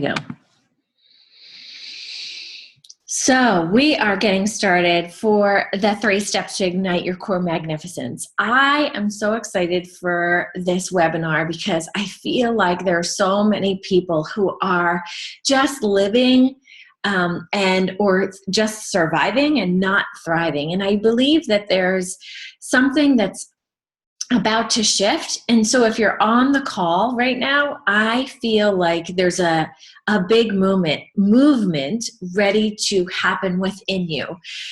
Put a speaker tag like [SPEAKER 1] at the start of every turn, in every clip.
[SPEAKER 1] Go. So we are getting started for the 3 steps to ignite your core magnificence. I am so excited for this webinar because I feel like there are so many people who are just living or just surviving and not thriving. And I believe that there's something that's about to shift. And so if you're on the call right now, I feel like there's a big movement ready to happen within you.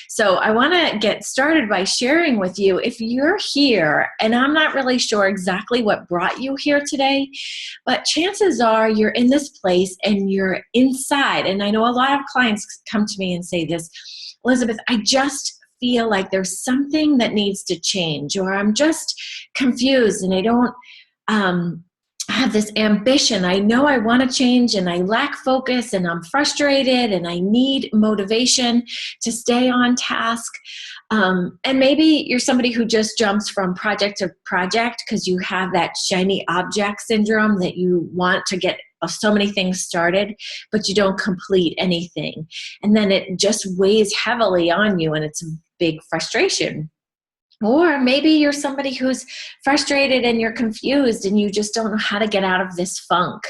[SPEAKER 1] So I want to get started by sharing with you, if you're here, and I'm not really sure exactly what brought you here today, but chances are you're in this place and you're inside. And I know a lot of clients come to me and say this, Elizabeth, I just feel like there's something that needs to change, or I'm just confused and I don't have this ambition. I know I want to change and I lack focus and I'm frustrated and I need motivation to stay on task. And maybe you're somebody who just jumps from project to project because you have that shiny object syndrome that you want to get so many things started, but you don't complete anything. And then it just weighs heavily on you and it's a big frustration. Or maybe you're somebody who's frustrated and you're confused and you just don't know how to get out of this funk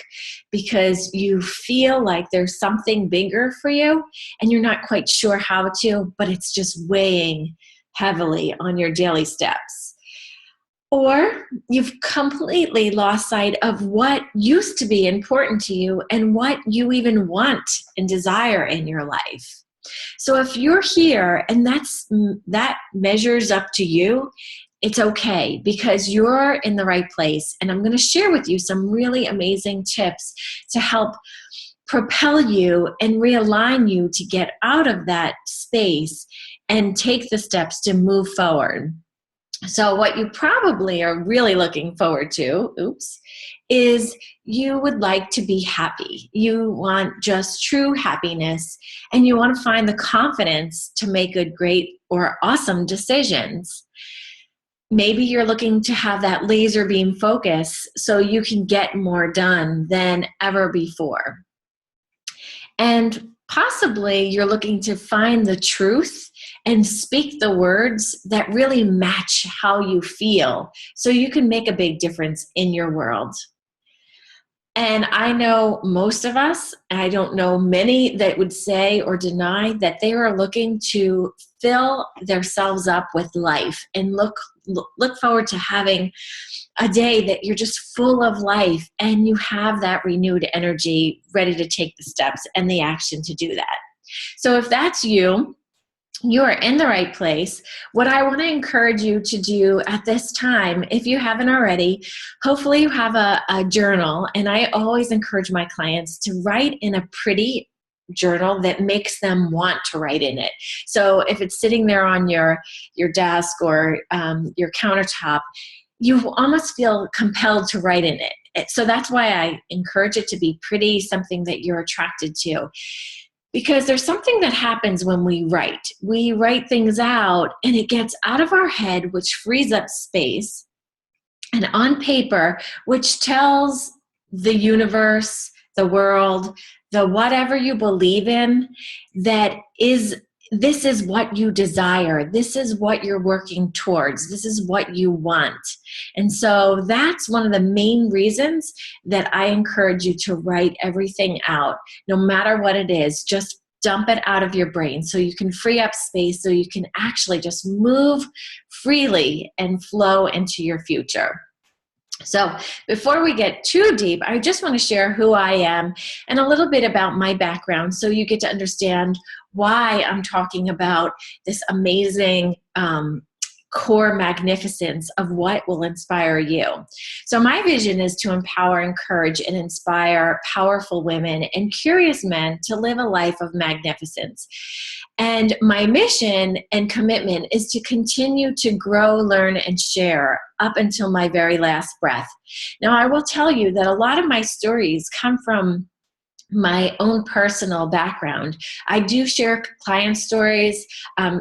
[SPEAKER 1] because you feel like there's something bigger for you and you're not quite sure how to, but it's just weighing heavily on your daily steps. Or you've completely lost sight of what used to be important to you and what you even want and desire in your life. So if you're here and that measures up to you, it's okay because you're in the right place. And I'm going to share with you some really amazing tips to help propel you and realign you to get out of that space and take the steps to move forward. So what you probably are really looking forward to, is you would like to be happy. You want just true happiness, and you want to find the confidence to make good, great, or awesome decisions. Maybe you're looking to have that laser beam focus so you can get more done than ever before. And possibly you're looking to find the truth and speak the words that really match how you feel so you can make a big difference in your world. And I know most of us, I don't know many that would say or deny that they are looking to fill themselves up with life and look forward to having a day that you're just full of life and you have that renewed energy ready to take the steps and the action to do that. So if that's you, you are in the right place. What I want to encourage you to do at this time, if you haven't already, hopefully you have a journal. And I always encourage my clients to write in a pretty journal that makes them want to write in it. So if it's sitting there on your desk or your countertop, you almost feel compelled to write in it. So that's why I encourage it to be pretty, something that you're attracted to. Because there's something that happens when we write. We write things out and it gets out of our head, which frees up space, and on paper, which tells the universe, the world, the whatever you believe in, that this is what you desire. This is what you're working towards. This is what you want. And so that's one of the main reasons that I encourage you to write everything out, no matter what it is. Just dump it out of your brain so you can free up space so you can actually just move freely and flow into your future. So before we get too deep, I just want to share who I am and a little bit about my background so you get to understand why I'm talking about this amazing core magnificence of what will inspire you. So my vision is to empower, encourage, and inspire powerful women and curious men to live a life of magnificence. And my mission and commitment is to continue to grow, learn, and share up until my very last breath. Now, I will tell you that a lot of my stories come from my own personal background. I do share client stories,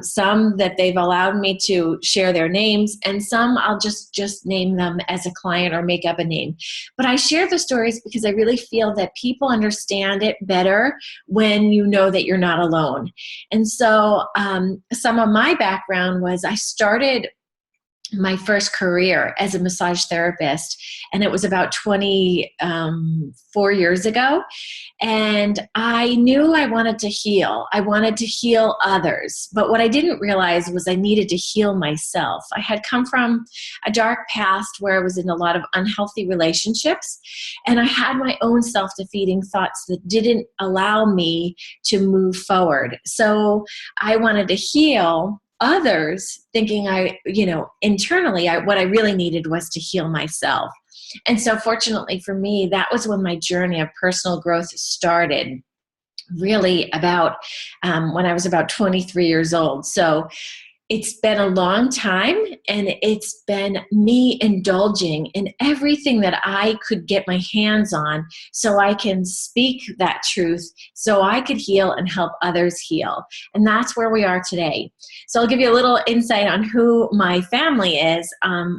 [SPEAKER 1] some that they've allowed me to share their names, and some I'll just name them as a client or make up a name. But I share the stories because I really feel that people understand it better when you know that you're not alone. And so some of my background was I started my first career as a massage therapist, and it was about 24 years ago. And I knew I wanted to heal. I wanted to heal others. But what I didn't realize was I needed to heal myself. I had come from a dark past where I was in a lot of unhealthy relationships, and I had my own self-defeating thoughts that didn't allow me to move forward. So I wanted to heal others, thinking internally, what I really needed was to heal myself. And so fortunately for me, that was when my journey of personal growth started, really about when I was about 23 years old. So it's been a long time, and it's been me indulging in everything that I could get my hands on so I can speak that truth, so I could heal and help others heal. And that's where we are today. So I'll give you a little insight on who my family is.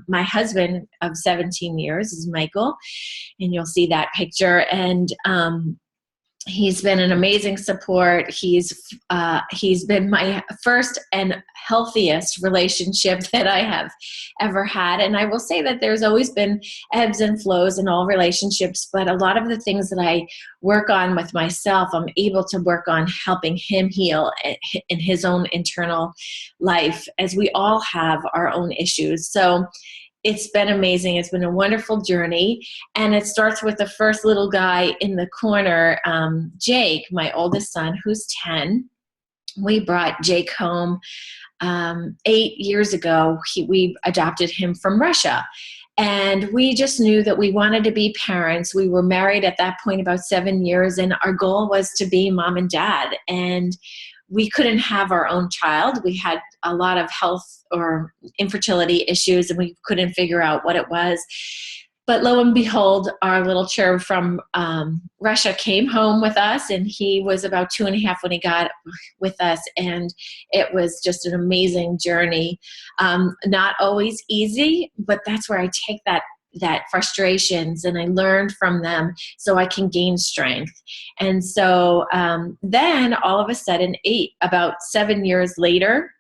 [SPEAKER 1] My husband of 17 years is Michael, and you'll see that picture. And he's been an amazing support. He's been my first and healthiest relationship that I have ever had. And I will say that there's always been ebbs and flows in all relationships, but a lot of the things that I work on with myself, I'm able to work on helping him heal in his own internal life, as we all have our own issues. So it's been amazing. It's been a wonderful journey. And it starts with the first little guy in the corner, Jake, my oldest son, who's 10. We brought Jake home 8 years ago. We adopted him from Russia. And we just knew that we wanted to be parents. We were married at that point about 7 years, and our goal was to be mom and dad. And we couldn't have our own child. We had a lot of health or infertility issues, and we couldn't figure out what it was. But lo and behold, our little cherub from Russia came home with us, and he was about 2.5 when he got with us. And it was just an amazing journey. Not always easy, but that's where I take that frustrations and I learned from them so I can gain strength. And so then all of a sudden, about 7 years later,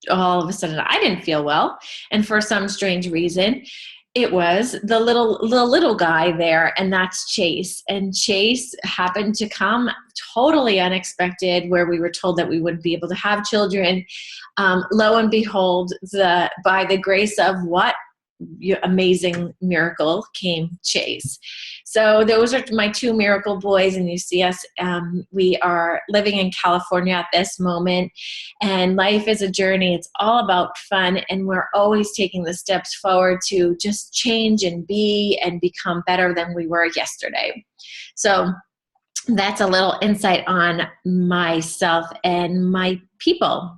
[SPEAKER 1] all of a sudden I didn't feel well. And for some strange reason, it was the little guy there, and that's Chase. And Chase happened to come totally unexpected, where we were told that we wouldn't be able to have children. Lo and behold, by the grace of what amazing miracle came Chase. So those are my two miracle boys, and you see us, we are living in California at this moment, and life is a journey. It's all about fun, and we're always taking the steps forward to just change and be and become better than we were yesterday. So that's a little insight on myself and my people.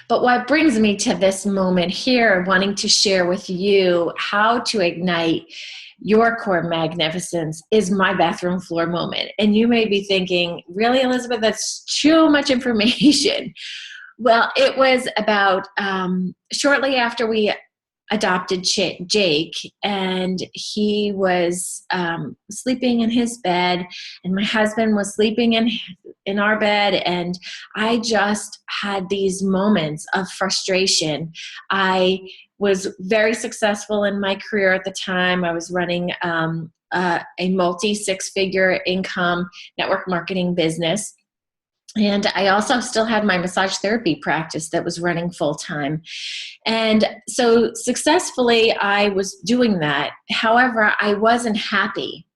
[SPEAKER 1] But what brings me to this moment here, wanting to share with you how to ignite your core magnificence, is my bathroom floor moment. And you may be thinking, really, Elizabeth, that's too much information. Well, it was about shortly after we adopted Jake, and he was sleeping in his bed, and my husband was sleeping in our bed, and I just had these moments of frustration. I was very successful in my career at the time. I was running a multi-six-figure income network marketing business. And I also still had my massage therapy practice that was running full time. And so successfully, I was doing that. However, I wasn't happy.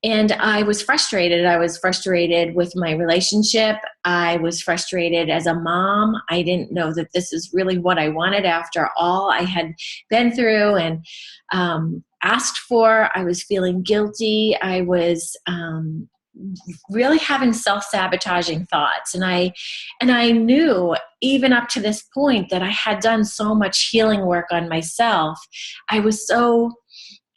[SPEAKER 1] And I was frustrated. I was frustrated with my relationship. I was frustrated as a mom. I didn't know that this is really what I wanted after all I had been through and asked for. I was feeling guilty. I was really having self-sabotaging thoughts. And I knew even up to this point that I had done so much healing work on myself. I was so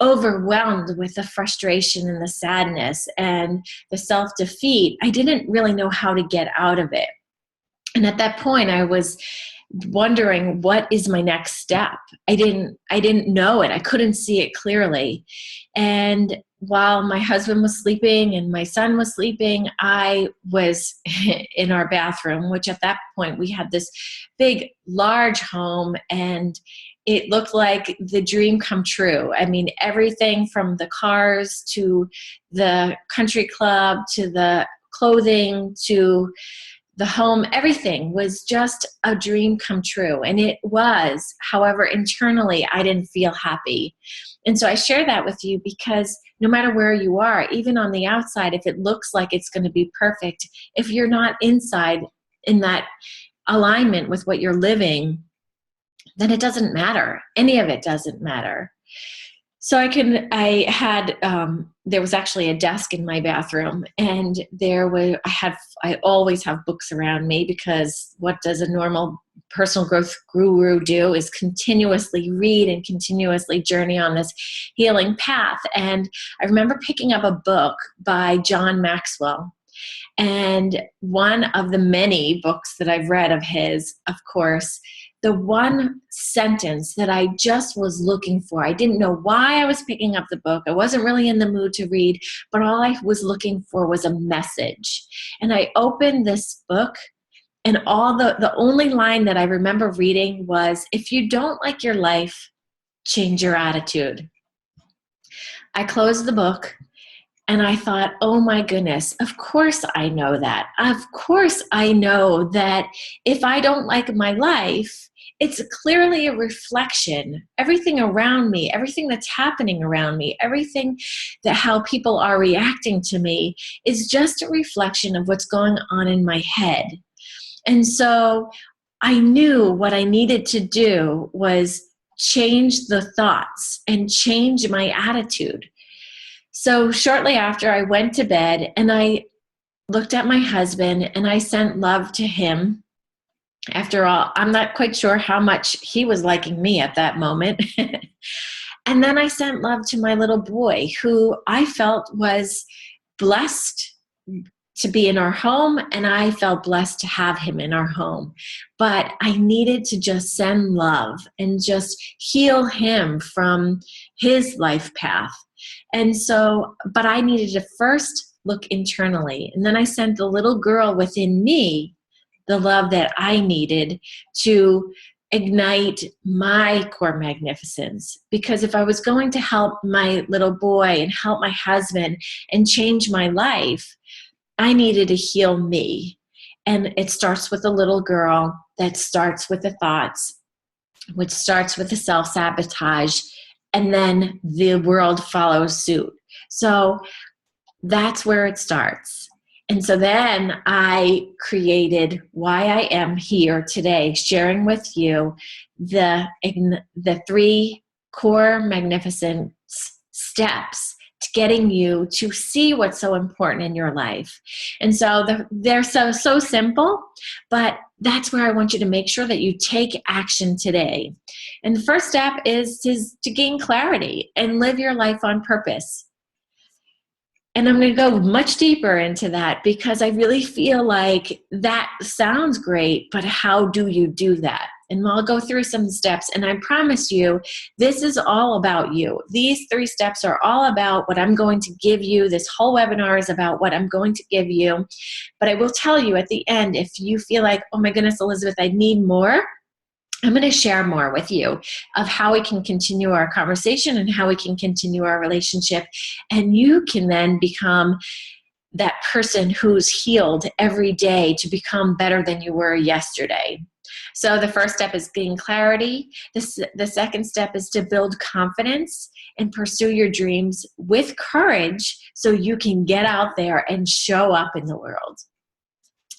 [SPEAKER 1] overwhelmed with the frustration and the sadness and the self-defeat. I didn't really know how to get out of it. And at that point, I was wondering, what is my next step? I didn't know it. I couldn't see it clearly. And while my husband was sleeping and my son was sleeping, I was in our bathroom, which at that point we had this big, large home, and it looked like the dream come true. I mean, everything from the cars to the country club to the clothing to the home, everything was just a dream come true. And it was. However, internally, I didn't feel happy. And so I share that with you because no matter where you are, even on the outside, if it looks like it's going to be perfect, if you're not inside in that alignment with what you're living, then it doesn't matter. Any of it doesn't matter. So there was actually a desk in my bathroom, and I always have books around me, because what does a normal personal growth guru do is continuously read and continuously journey on this healing path. And I remember picking up a book by John Maxwell. And one of the many books that I've read of his, of course, the one sentence that I just was looking for. I didn't know why I was picking up the book. I wasn't really in the mood to read, but all I was looking for was a message. And I opened this book, and the only line that I remember reading was, if you don't like your life, change your attitude. I closed the book. And I thought, oh my goodness, of course I know that. Of course I know that if I don't like my life, it's clearly a reflection. Everything around me, everything that's happening around me, everything that how people are reacting to me is just a reflection of what's going on in my head. And so I knew what I needed to do was change the thoughts and change my attitude. So shortly after, I went to bed and I looked at my husband and I sent love to him. After all, I'm not quite sure how much he was liking me at that moment. And then I sent love to my little boy, who I felt was blessed to be in our home, and I felt blessed to have him in our home. But I needed to just send love and just heal him from his life path. And so, but I needed to first look internally. And then I sent the little girl within me the love that I needed to ignite my core magnificence. Because if I was going to help my little boy and help my husband and change my life, I needed to heal me. And it starts with a little girl, that starts with the thoughts, which starts with the self-sabotage, and then the world follows suit. So that's where it starts. And so then I created why I am here today, sharing with you the 3 core magnificence steps to getting you to see what's so important in your life. And so they're so simple, but that's where I want you to make sure that you take action today. And the first step is to gain clarity and live your life on purpose. And I'm going to go much deeper into that, because I really feel like that sounds great, but how do you do that? And I'll go through some steps, and I promise you, this is all about you. These 3 steps are all about what I'm going to give you. This whole webinar is about what I'm going to give you. But I will tell you at the end, if you feel like, oh my goodness, Elizabeth, I need more, I'm going to share more with you of how we can continue our conversation and how we can continue our relationship. And you can then become that person who's healed every day to become better than you were yesterday. So the first step is gain clarity. The second step is to build confidence and pursue your dreams with courage so you can get out there and show up in the world.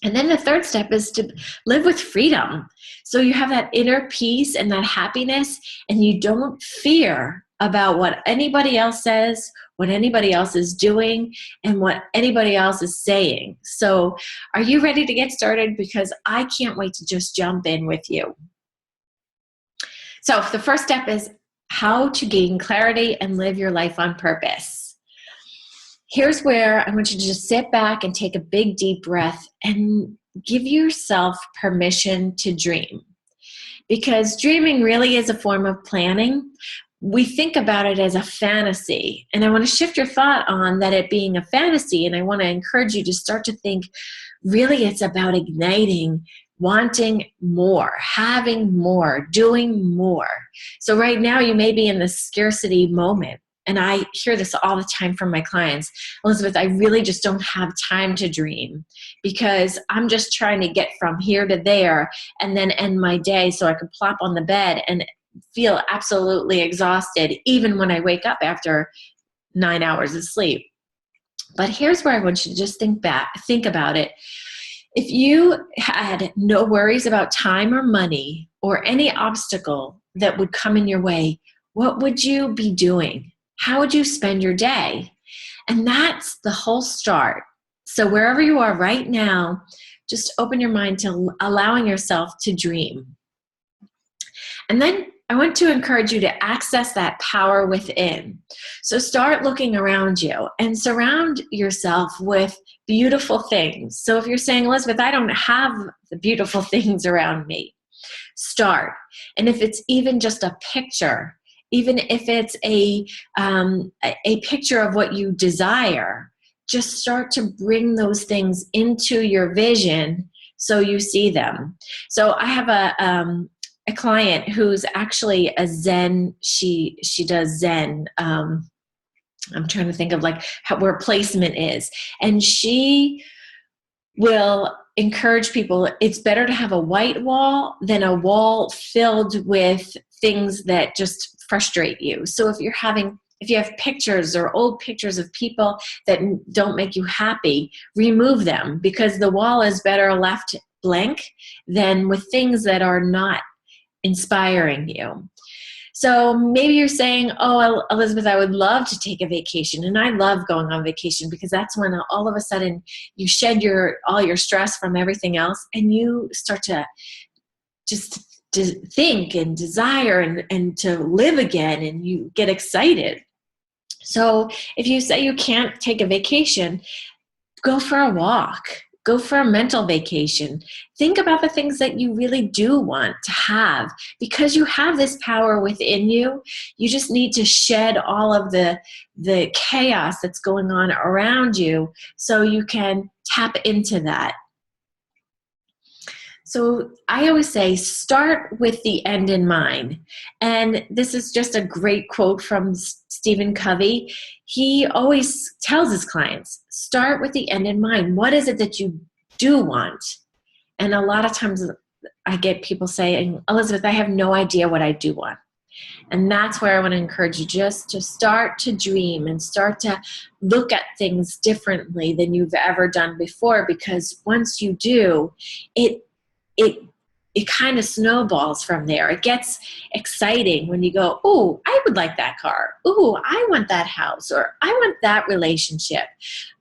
[SPEAKER 1] And then the third step is to live with freedom. So you have that inner peace and that happiness, and you don't fear about what anybody else says, what anybody else is doing, and what anybody else is saying. So are you ready to get started? Because I can't wait to just jump in with you. So the first step is how to gain clarity and live your life on purpose. Here's where I want you to just sit back and take a big deep breath and give yourself permission to dream. Because dreaming really is a form of planning. We think about it as a fantasy. And I want to shift your thought on that it being a fantasy. And I want to encourage you to start to think, really it's about igniting, wanting more, having more, doing more. So right now you may be in this scarcity moment. And I hear this all the time from my clients. Elizabeth, I really just don't have time to dream because I'm just trying to get from here to there and then end my day so I can plop on the bed and feel absolutely exhausted even when I wake up after 9 hours of sleep. But here's where I want you to just think about it. If you had no worries about time or money or any obstacle that would come in your way, what would you be doing? How would you spend your day? And that's the whole start. So wherever you are right now, just open your mind to allowing yourself to dream. And then I want to encourage you to access that power within. So start looking around you and surround yourself with beautiful things. So if you're saying, Elizabeth, I don't have the beautiful things around me, start. And if it's even just a picture, even if it's a picture of what you desire, just start to bring those things into your vision so you see them. So I have a client who's actually a Zen. She does Zen. I'm trying to think of like where placement is, and she will encourage people. It's better to have a white wall than a wall filled with things that just frustrate you. So if you have pictures or old pictures of people that don't make you happy, remove them, because the wall is better left blank than with things that are not inspiring you. So maybe you're saying, oh, Elizabeth, I would love to take a vacation. And I love going on vacation because that's when all of a sudden you shed all your stress from everything else and you start to just think and desire and to live again, and you get excited. So if you say you can't take a vacation, go for a walk. Go for a mental vacation. Think about the things that you really do want to have, because you have this power within you. You just need to shed all of the chaos that's going on around you so you can tap into that. So I always say, start with the end in mind. And this is just a great quote from Stephen Covey. He always tells his clients, start with the end in mind. What is it that you do want? And a lot of times I get people saying, Elizabeth, I have no idea what I do want. And that's where I want to encourage you just to start to dream and start to look at things differently than you've ever done before. Because once you do, it kind of snowballs from there. It gets exciting when you go, oh, I would like that car. Oh, I want that house, or I want that relationship.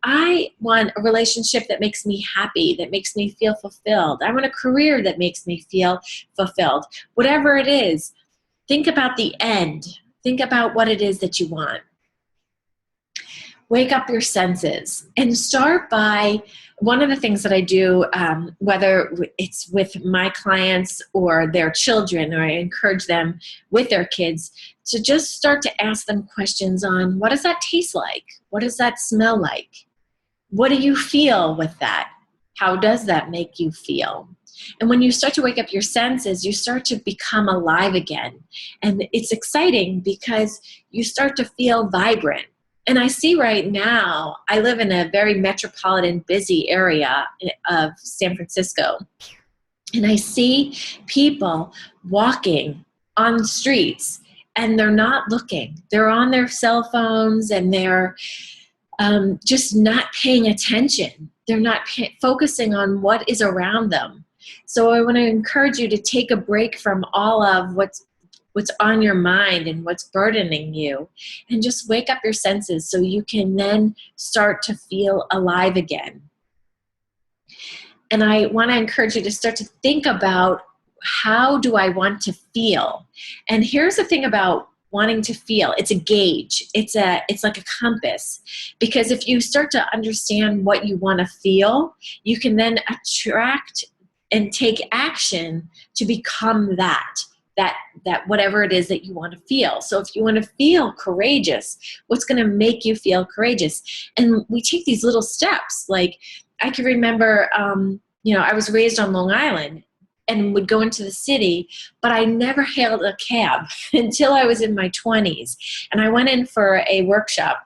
[SPEAKER 1] I want a relationship that makes me happy, that makes me feel fulfilled. I want a career that makes me feel fulfilled. Whatever it is, think about the end. Think about what it is that you want. Wake up your senses and start by one of the things that I do, whether it's with my clients or their children, or I encourage them with their kids, to just start to ask them questions on, what does that taste like? What does that smell like? What do you feel with that? How does that make you feel? And when you start to wake up your senses, you start to become alive again. And it's exciting because you start to feel vibrant. And I see right now, I live in a very metropolitan, busy area of San Francisco. And I see people walking on the streets and they're not looking. They're on their cell phones and they're just not paying attention. They're not focusing on what is around them. So I want to encourage you to take a break from all of what's on your mind and what's burdening you, and just wake up your senses so you can then start to feel alive again. And I want to encourage you to start to think about, how do I want to feel? And here's the thing about wanting to feel. It's a gauge. It's like a compass. Because if you start to understand what you want to feel, you can then attract and take action to become that whatever it is that you want to feel. So if you want to feel courageous, what's going to make you feel courageous? And we take these little steps. Like I can remember, I was raised on Long Island and would go into the city, but I never hailed a cab until I was in my 20s. And I went in for a workshop,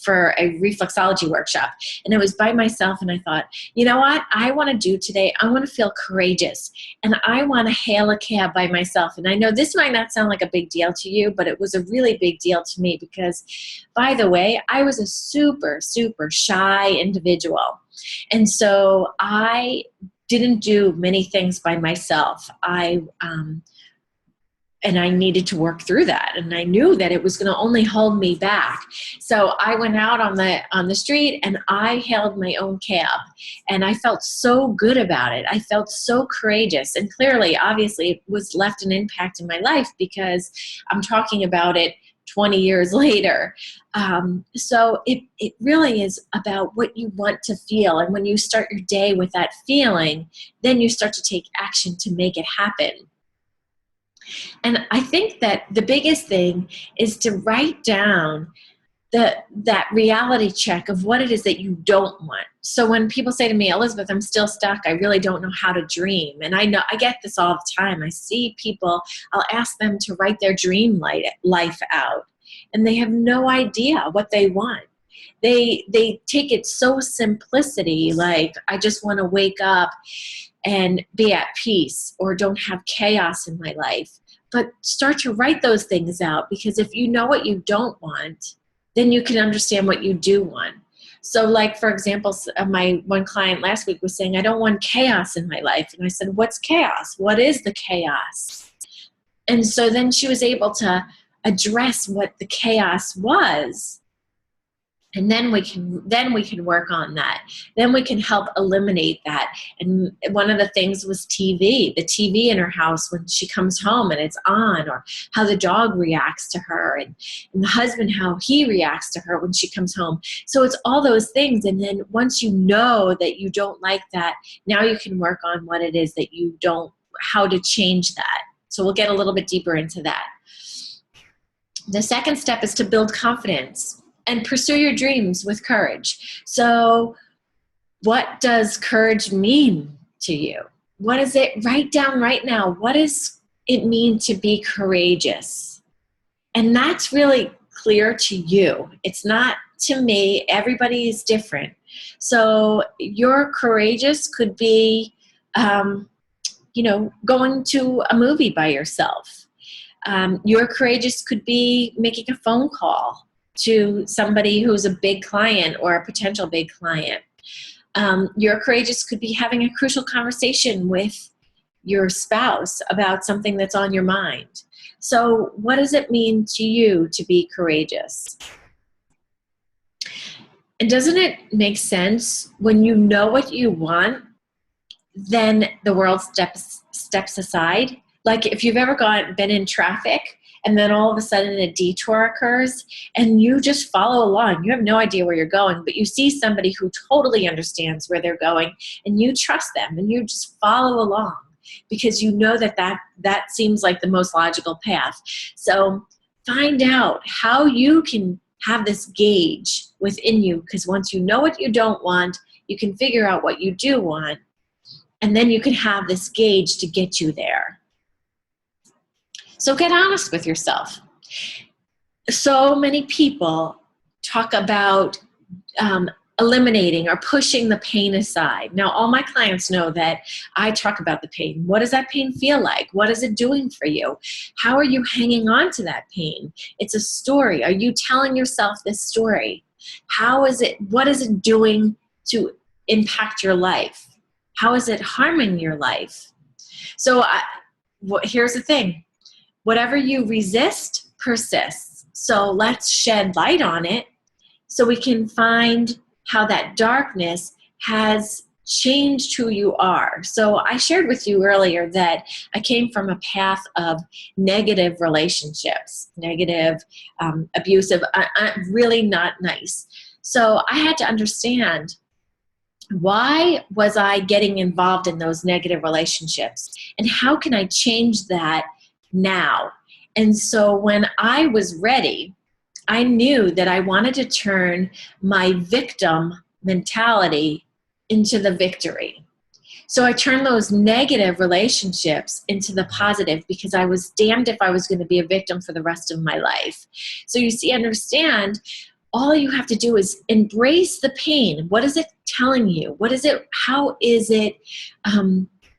[SPEAKER 1] for a reflexology workshop. And I was by myself and I thought, you know what I want to do today? I want to feel courageous and I want to hail a cab by myself. And I know this might not sound like a big deal to you, but it was a really big deal to me because, by the way, I was a super, super shy individual. And so I didn't do many things by myself. And I needed to work through that. And I knew that it was going to only hold me back. So I went out on the street and I hailed my own cab. And I felt so good about it. I felt so courageous. And clearly, obviously, it was left an impact in my life because I'm talking about it 20 years later. So it really is about what you want to feel. And when you start your day with that feeling, then you start to take action to make it happen. And I think that the biggest thing is to write down that reality check of what it is that you don't want. So when people say to me, Elizabeth, I'm still stuck, I really don't know how to dream. And I know I get this all the time. I see people, I'll ask them to write their dream life out. And they have no idea what they want. They take it so simplicity, like I just want to wake up and be at peace or don't have chaos in my life. But start to write those things out, because if you know what you don't want, then you can understand what you do want. So like, for example, my one client last week was saying, I don't want chaos in my life. And I said, what's chaos? What is the chaos? And so then she was able to address what the chaos was. And then we can work on that. Then we can help eliminate that. And one of the things was TV, the TV in her house when she comes home and it's on, or how the dog reacts to her, and the husband, how he reacts to her when she comes home. So it's all those things. And then once you know that you don't like that, now you can work on what it is that you don't, how to change that. So we'll get a little bit deeper into that. The second step is to build confidence and pursue your dreams with courage. So what does courage mean to you? What is it? Write down right now, what does it mean to be courageous? And that's really clear to you. It's not to me. Everybody is different. So your courageous could be, going to a movie by yourself. Your courageous could be making a phone call to somebody who's a big client or a potential big client. Your courageous could be having a crucial conversation with your spouse about something that's on your mind. So what does it mean to you to be courageous? And doesn't it make sense when you know what you want, then the world steps aside? Like if you've ever been in traffic and then all of a sudden a detour occurs and you just follow along. You have no idea where you're going, but you see somebody who totally understands where they're going and you trust them and you just follow along because you know that seems like the most logical path. So find out how you can have this gauge within you, because once you know what you don't want, you can figure out what you do want, and then you can have this gauge to get you there. So get honest with yourself. So many people talk about eliminating or pushing the pain aside. Now, all my clients know that I talk about the pain. What does that pain feel like? What is it doing for you? How are you hanging on to that pain? It's a story. Are you telling yourself this story? What is it doing to impact your life? How is it harming your life? So here's the thing. Whatever you resist persists. So let's shed light on it so we can find how that darkness has changed who you are. So I shared with you earlier that I came from a path of negative relationships, negative, abusive, really not nice. So I had to understand, why was I getting involved in those negative relationships? And how can I change that now? And so when I was ready, I knew that I wanted to turn my victim mentality into the victory. So I turned those negative relationships into the positive, because I was damned if I was going to be a victim for the rest of my life. So you see, understand, all you have to do is embrace the pain. What is it telling you? What is it? How is it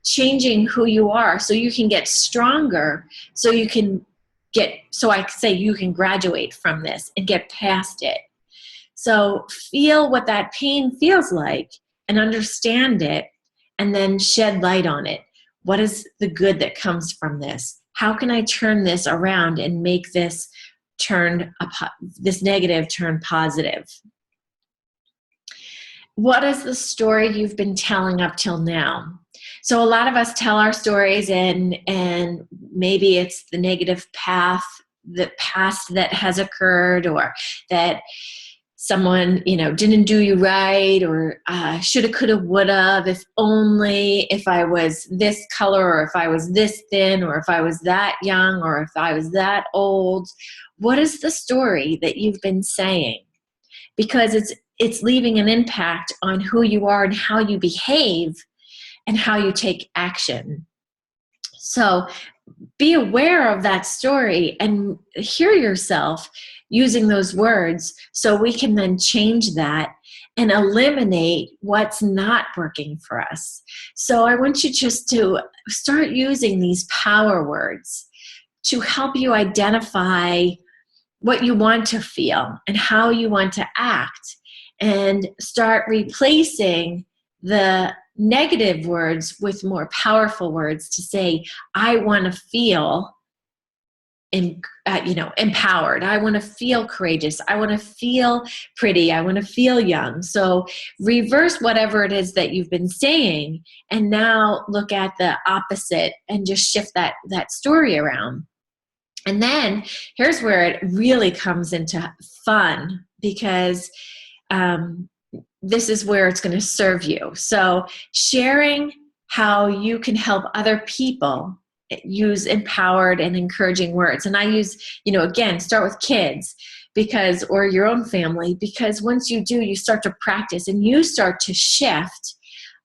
[SPEAKER 1] changing who you are, so you can get stronger, so you can so I say you can graduate from this and get past it. So feel what that pain feels like and understand it, and then shed light on it. What is the good that comes from this? How can I turn this around and make this this negative turn positive? What is the story you've been telling up till now? So a lot of us tell our stories, and maybe it's the negative path, the past that has occurred, or that someone, didn't do you right, or shoulda, coulda, woulda, if only, if I was this color, or if I was this thin, or if I was that young, or if I was that old. What is the story that you've been saying? Because it's leaving an impact on who you are and how you behave and how you take action. So be aware of that story and hear yourself using those words, so we can then change that and eliminate what's not working for us. So I want you just to start using these power words to help you identify what you want to feel and how you want to act, and start replacing the negative words with more powerful words to say, I want to feel empowered. I want to feel courageous. I want to feel pretty. I want to feel young. So reverse whatever it is that you've been saying, and now look at the opposite and just shift that story around. And then here's where it really comes into fun, because this is where it's going to serve you. So sharing how you can help other people use empowered and encouraging words. And I use, again, start with kids, or your own family, because once you do, you start to practice and you start to shift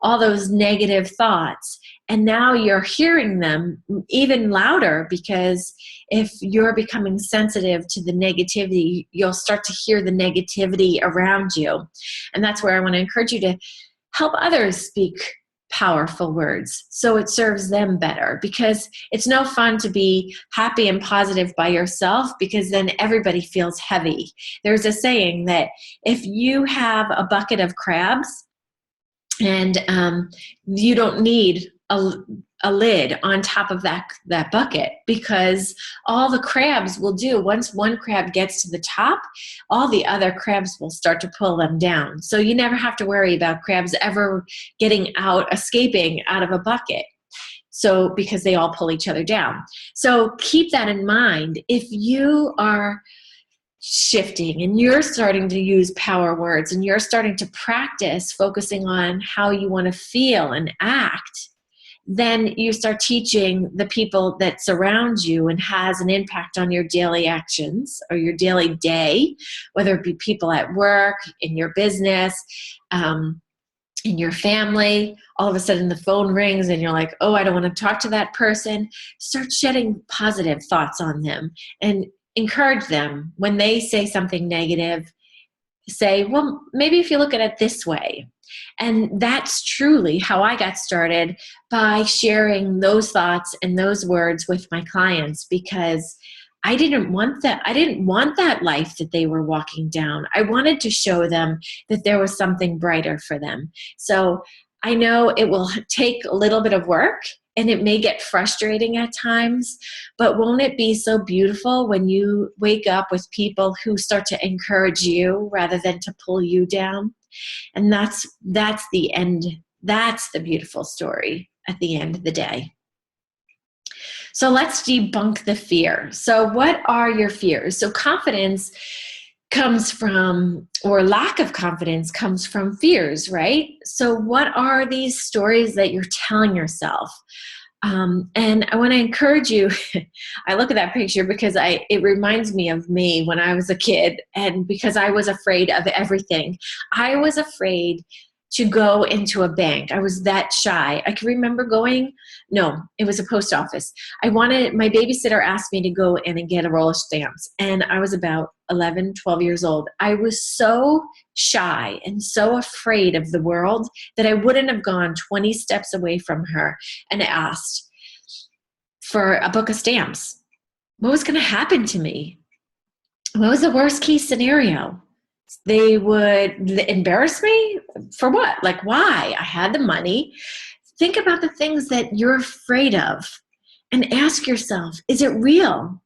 [SPEAKER 1] all those negative thoughts. And now you're hearing them even louder, because if you're becoming sensitive to the negativity, you'll start to hear the negativity around you. And that's where I want to encourage you to help others speak powerful words so it serves them better, because it's no fun to be happy and positive by yourself, because then everybody feels heavy. There's a saying that if you have a bucket of crabs, and you don't need a lid on top of that bucket, because all the crabs will do, once one crab gets to the top, all the other crabs will start to pull them down. So you never have to worry about crabs ever escaping out of a bucket. So because they all pull each other down. So keep that in mind. If you are shifting and you're starting to use power words and you're starting to practice focusing on how you want to feel and act, then you start teaching the people that surround you and has an impact on your daily actions or your daily day, whether it be people at work, in your business, in your family. All of a sudden the phone rings and you're like, oh, I don't want to talk to that person. Start shedding positive thoughts on them and encourage them. When they say something negative, say, well, maybe if you look at it this way. And that's truly how I got started, by sharing those thoughts and those words with my clients, because I didn't want that. I didn't want that life that they were walking down. I wanted to show them that there was something brighter for them. So I know it will take a little bit of work, and it may get frustrating at times, but won't it be so beautiful when you wake up with people who start to encourage you rather than to pull you down? And that's the end That's the beautiful story at the end of the day. So let's debunk the fear. So what are your fears? So confidence comes from, or lack of confidence comes from fears, right? So what are these stories that you're telling yourself? And I want to encourage you, I look at that picture because it reminds me of me when I was a kid, and because I was afraid of everything. I was afraid to go into a bank. I was that shy. I can remember it was a post office. My babysitter asked me to go in and get a roll of stamps, and I was about 11, 12 years old. I was so shy and so afraid of the world that I wouldn't have gone 20 steps away from her and asked for a book of stamps. What was going to happen to me? What was the worst case scenario? They would embarrass me for what? Like, why? I had the money. Think about the things that you're afraid of and ask yourself, is it real?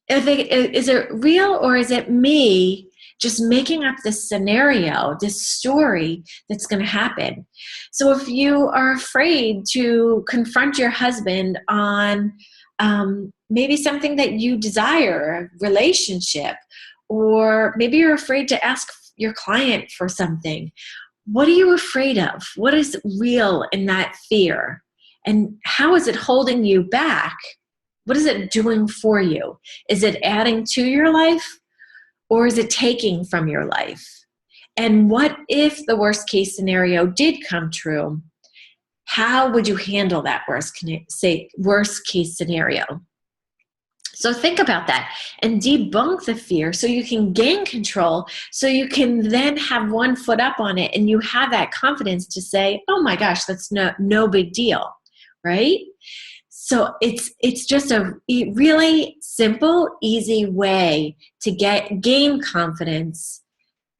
[SPEAKER 1] Is it real, or is it me just making up this scenario, this story that's going to happen? So if you are afraid to confront your husband on maybe something that you desire, a relationship, or maybe you're afraid to ask your client for something, what are you afraid of? What is real in that fear? And how is it holding you back? What is it doing for you? Is it adding to your life, or is it taking from your life? And what if the worst case scenario did come true? How would you handle that worst case scenario? So think about that and debunk the fear so you can gain control, so you can then have one foot up on it and you have that confidence to say, oh my gosh, that's no big deal, right? So it's just a really simple, easy way to gain confidence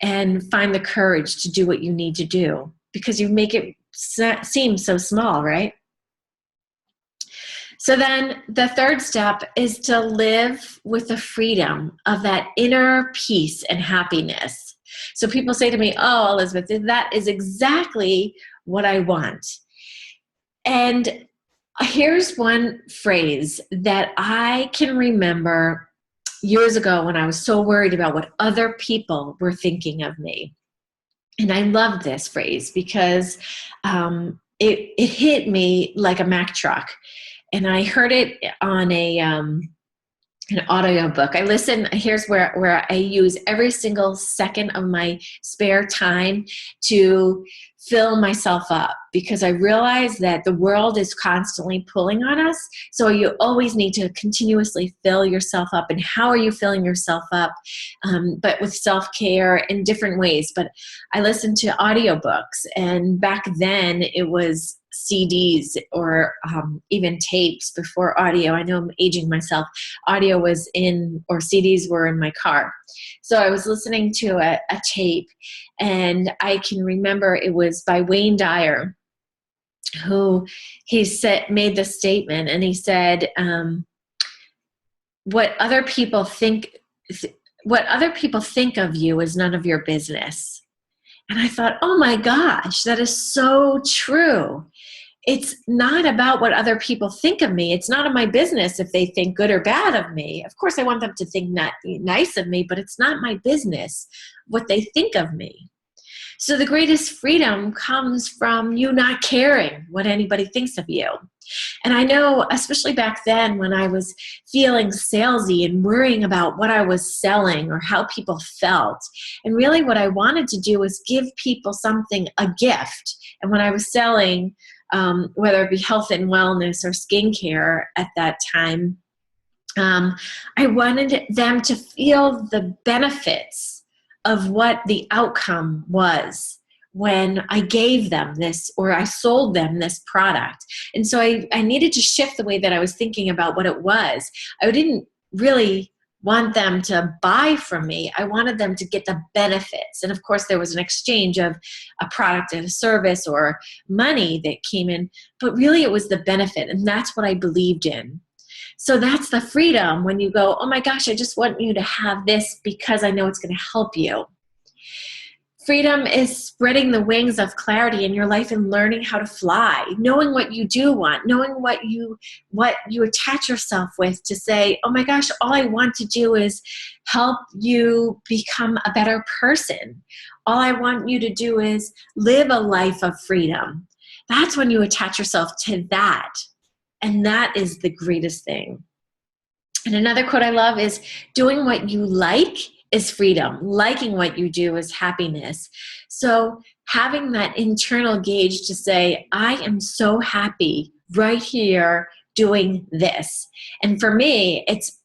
[SPEAKER 1] and find the courage to do what you need to do, because you make it seem so small, right? So then the third step is to live with the freedom of that inner peace and happiness. So people say to me, oh, Elizabeth, that is exactly what I want. And here's one phrase that I can remember years ago when I was so worried about what other people were thinking of me. And I love this phrase because it hit me like a Mack truck. And I heard it on an audio book. Here's where I use every single second of my spare time to fill myself up, because I realize that the world is constantly pulling on us. So you always need to continuously fill yourself up. And how are you filling yourself up? But with self-care in different ways. But I listen to audiobooks, and back then it was CDs or even tapes before audio. I know I'm aging myself. Audio was or CDs were in my car. So I was listening to a tape, and I can remember it was by Wayne Dyer, who made this statement, and he said, what other people think of you is none of your business. And I thought, oh my gosh, that is so true. It's not about what other people think of me. It's none of my business if they think good or bad of me. Of course, I want them to think nice of me, but it's not my business what they think of me. So the greatest freedom comes from you not caring what anybody thinks of you. And I know, especially back then when I was feeling salesy and worrying about what I was selling or how people felt, and really what I wanted to do was give people a gift. And when I was selling, whether it be health and wellness or skincare at that time, I wanted them to feel the benefits of what the outcome was when I gave them this, or I sold them this product. And so I needed to shift the way that I was thinking about what it was. I didn't really want them to buy from me. I wanted them to get the benefits. And of course, there was an exchange of a product and a service or money that came in, but really it was the benefit. And that's what I believed in. So that's the freedom when you go, oh my gosh, I just want you to have this because I know it's going to help you. Freedom is spreading the wings of clarity in your life and learning how to fly, knowing what you do want, knowing what you attach yourself with to say, oh my gosh, all I want to do is help you become a better person. All I want you to do is live a life of freedom. That's when you attach yourself to that. And that is the greatest thing. And another quote I love is, doing what you like is freedom. Liking what you do is happiness. So having that internal gauge to say, I am so happy right here doing this. And for me, it's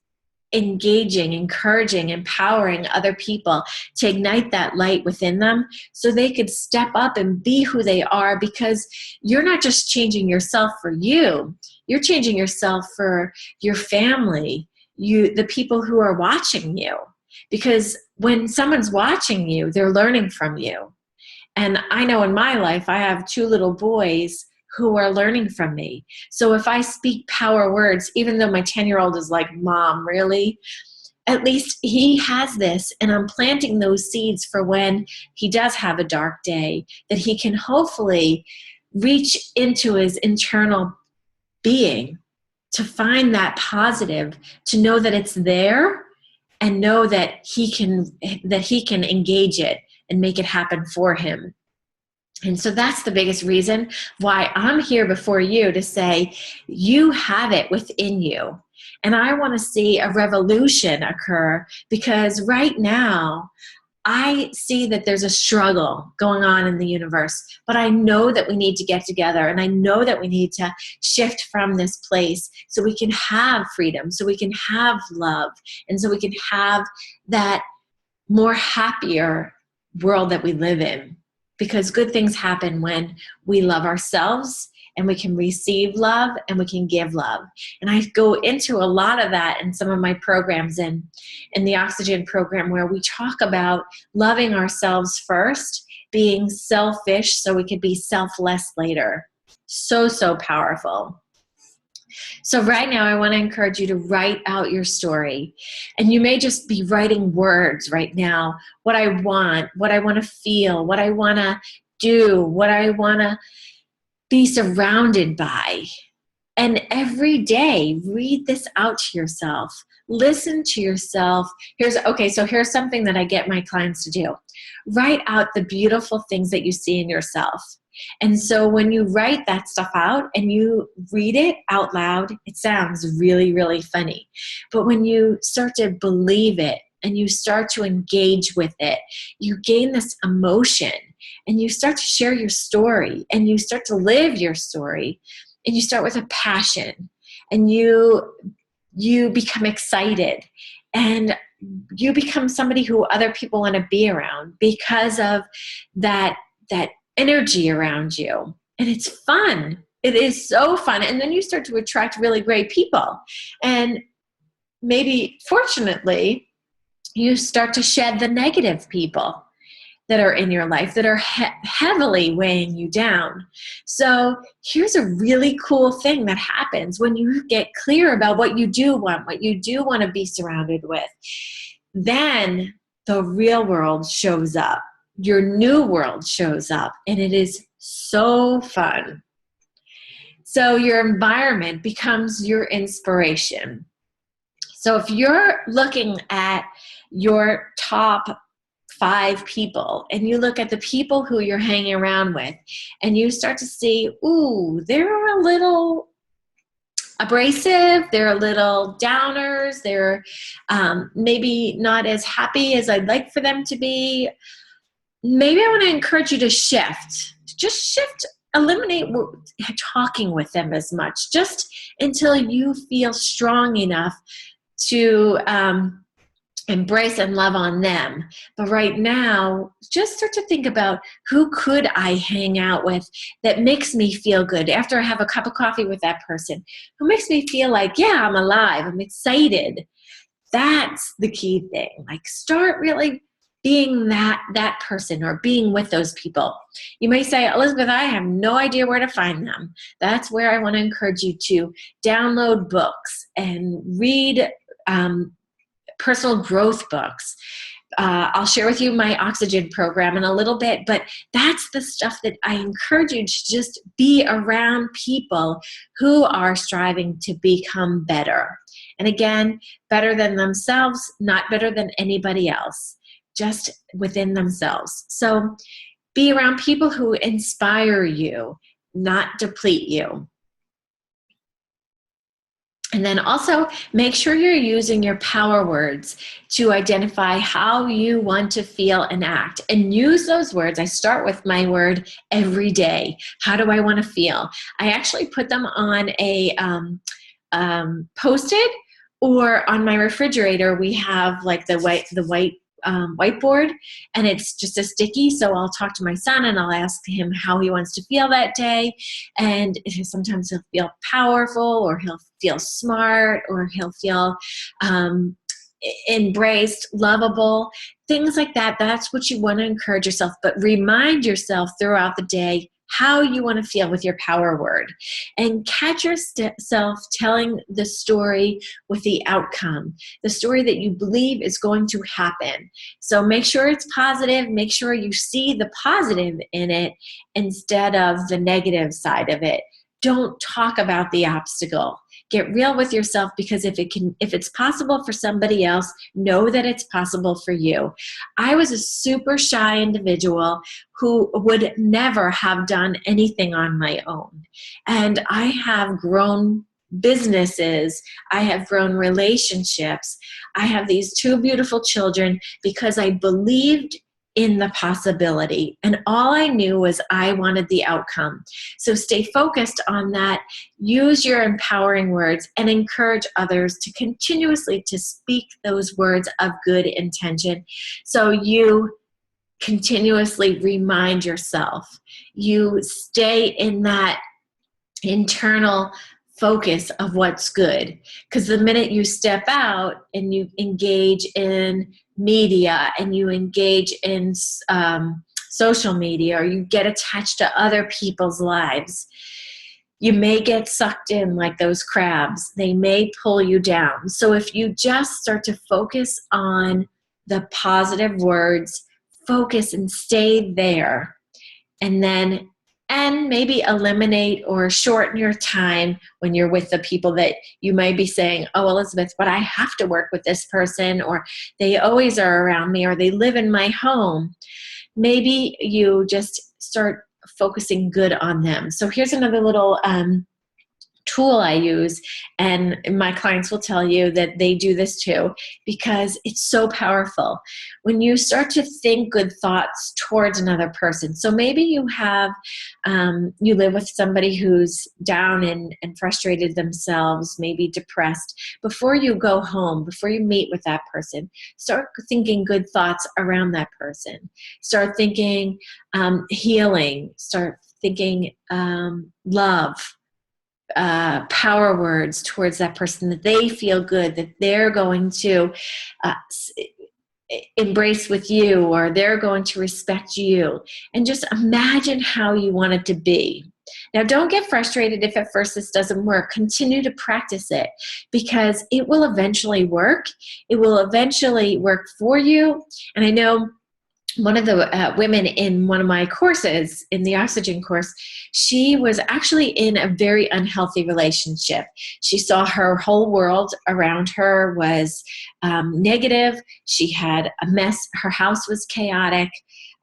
[SPEAKER 1] engaging, encouraging, empowering other people to ignite that light within them so they could step up and be who they are, because you're not just changing yourself for you, you're changing yourself for your family, the people who are watching you. Because when someone's watching you, they're learning from you. And I know in my life, I have 2 little boys who are learning from me. So if I speak power words, even though my 10-year-old is like, Mom, really? At least he has this, and I'm planting those seeds for when he does have a dark day, that he can hopefully reach into his internal being to find that positive, to know that it's there, and know that he can engage it and make it happen for him. And so that's the biggest reason why I'm here before you, to say you have it within you. And I want to see a revolution occur, because right now I see that there's a struggle going on in the universe, but I know that we need to get together, and I know that we need to shift from this place so we can have freedom, so we can have love, and so we can have that more happier world that we live in. Because good things happen when we love ourselves, and we can receive love, and we can give love. And I go into a lot of that in some of my programs, in the Oxygen program, where we talk about loving ourselves first, being selfish so we could be selfless later. So, so powerful. So right now, I want to encourage you to write out your story. And you may just be writing words right now, what I want to feel, what I want to do, what I want to be surrounded by. And every day, read this out to yourself. Listen to yourself. Here's something that I get my clients to do. Write out the beautiful things that you see in yourself. And so when you write that stuff out and you read it out loud, it sounds really, really funny. But when you start to believe it and you start to engage with it, you gain this emotion, and you start to share your story, and you start to live your story, and you start with a passion, and you become excited, and you become somebody who other people want to be around because of that energy around you. And it's fun. It is so fun. And then you start to attract really great people. And maybe, fortunately, you start to shed the negative people that are in your life that are heavily weighing you down. So here's a really cool thing that happens when you get clear about what you do want to be surrounded with. Then the real world shows up. Your new world shows up, and it is so fun. So your environment becomes your inspiration. So if you're looking at your top 5 people, and you look at the people who you're hanging around with, and you start to see, ooh, they're a little abrasive, they're a little downers, they're maybe not as happy as I'd like for them to be, maybe I want to encourage you to shift. Just shift, eliminate talking with them as much, just until you feel strong enough to embrace and love on them. But right now, just start to think about, who could I hang out with that makes me feel good after I have a cup of coffee with that person? Who makes me feel like, yeah, I'm alive, I'm excited. That's the key thing. Like, start really being that person, or being with those people. You may say, Elizabeth, I have no idea where to find them. That's where I want to encourage you to download books and read personal growth books, I'll share with you my oxygen program in a little bit, but that's the stuff that I encourage you to just be around people who are striving to become better. And again, better than themselves, not better than anybody else, just within themselves. So be around people who inspire you, not deplete you. And then also make sure you're using your power words to identify how you want to feel and act. And use those words. I start with my word every day. How do I want to feel? I actually put them on a Post-it, or on my refrigerator. We have like the white whiteboard, and it's just a sticky. So I'll talk to my son and I'll ask him how he wants to feel that day. And sometimes he'll feel powerful, or he'll feel smart, or he'll feel embraced, lovable, things like that. That's what you want to encourage yourself. But remind yourself throughout the day how you want to feel with your power word, and catch yourself telling the story with the outcome, the story that you believe is going to happen. So make sure it's positive. Make sure you see the positive in it instead of the negative side of it. Don't talk about the obstacle. Get real with yourself, because if it's possible for somebody else, know that it's possible for you. I was a super shy individual who would never have done anything on my own. And I have grown businesses. I have grown relationships. I have these 2 beautiful children because I believed in the possibility. And all I knew was I wanted the outcome. So stay focused on that. Use your empowering words and encourage others to continuously to speak those words of good intention. So you continuously remind yourself. You stay in that internal focus of what's good. Because the minute you step out and you engage in media and you engage in social media, or you get attached to other people's lives, you may get sucked in like those crabs. They may pull you down. So if you just start to focus on the positive words, focus and stay there, and maybe eliminate or shorten your time when you're with the people that you might be saying, oh, Elizabeth, but I have to work with this person, or they always are around me, or they live in my home. Maybe you just start focusing good on them. So here's another little tool I use, and my clients will tell you that they do this too, because it's so powerful. When you start to think good thoughts towards another person, so maybe you have, you live with somebody who's down and frustrated themselves, maybe depressed. Before you go home, before you meet with that person, start thinking good thoughts around that person. Start thinking healing. Start thinking love. Power words towards that person, that they feel good, that they're going to embrace with you, or they're going to respect you. And just imagine how you want it to be. Now, don't get frustrated if at first this doesn't work. Continue to practice it, because it will eventually work. It will eventually work for you. And I know one of the women in one of my courses, in the oxygen course, she was actually in a very unhealthy relationship. She saw her whole world around her was negative. She had a mess. Her house was chaotic.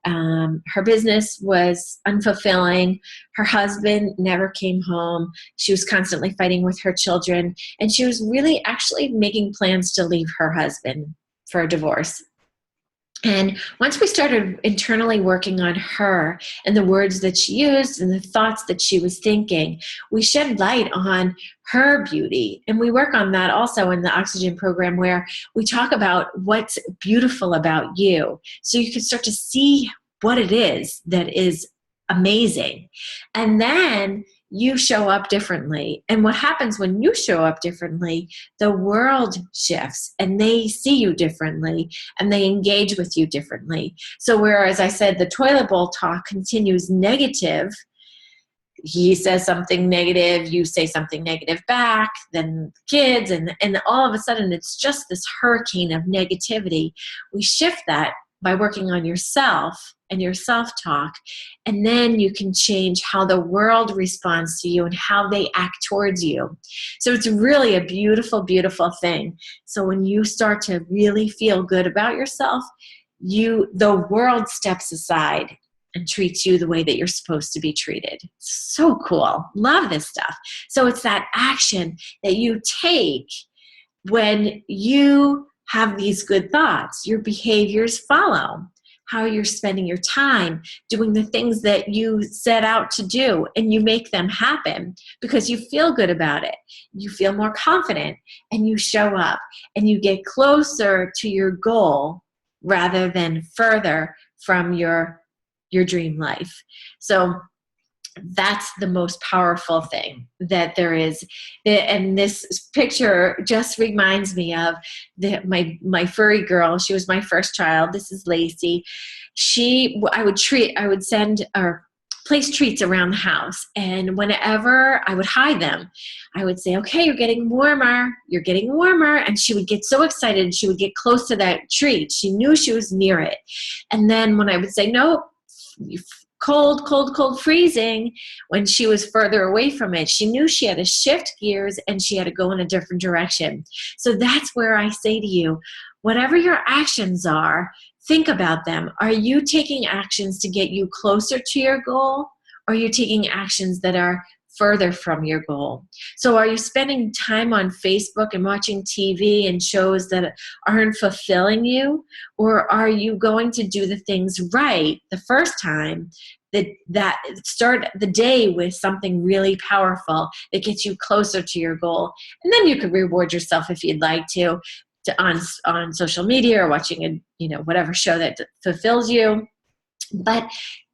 [SPEAKER 1] Her business was unfulfilling. Her husband never came home. She was constantly fighting with her children. And she was really actually making plans to leave her husband for a divorce. And once we started internally working on her and the words that she used and the thoughts that she was thinking, we shed light on her beauty. And we work on that also in the Oxygen program, where we talk about what's beautiful about you. So you can start to see what it is that is amazing. And then you show up differently. And what happens when you show up differently, the world shifts and they see you differently and they engage with you differently. So whereas I said the toilet bowl talk continues negative, he says something negative, you say something negative back, then kids, and all of a sudden it's just this hurricane of negativity. We shift that by working on yourself and your self-talk, and then you can change how the world responds to you and how they act towards you. So it's really a beautiful, beautiful thing. So when you start to really feel good about yourself, the world steps aside and treats you the way that you're supposed to be treated. So cool. Love this stuff. So it's that action that you take when you have these good thoughts. Your behaviors follow. How you're spending your time doing the things that you set out to do, and you make them happen because you feel good about it. You feel more confident, and you show up, and you get closer to your goal rather than further from your dream life. So that's the most powerful thing that there is. And this picture just reminds me of my furry girl. She was my first child. This is Lacey. I would send or place treats around the house. And whenever I would hide them, I would say, okay, you're getting warmer. You're getting warmer. And she would get so excited. She would get close to that treat. She knew she was near it. And then when I would say, no, cold, cold, cold, freezing, when she was further away from it, she knew she had to shift gears and she had to go in a different direction. So that's where I say to you, whatever your actions are, think about them. Are you taking actions to get you closer to your goal? Or are you taking actions that are further from your goal? So are you spending time on Facebook and watching TV and shows that aren't fulfilling you? Or are you going to do the things right the first time, that start the day with something really powerful that gets you closer to your goal? And then you could reward yourself if you'd like to on social media or watching whatever show that fulfills you. But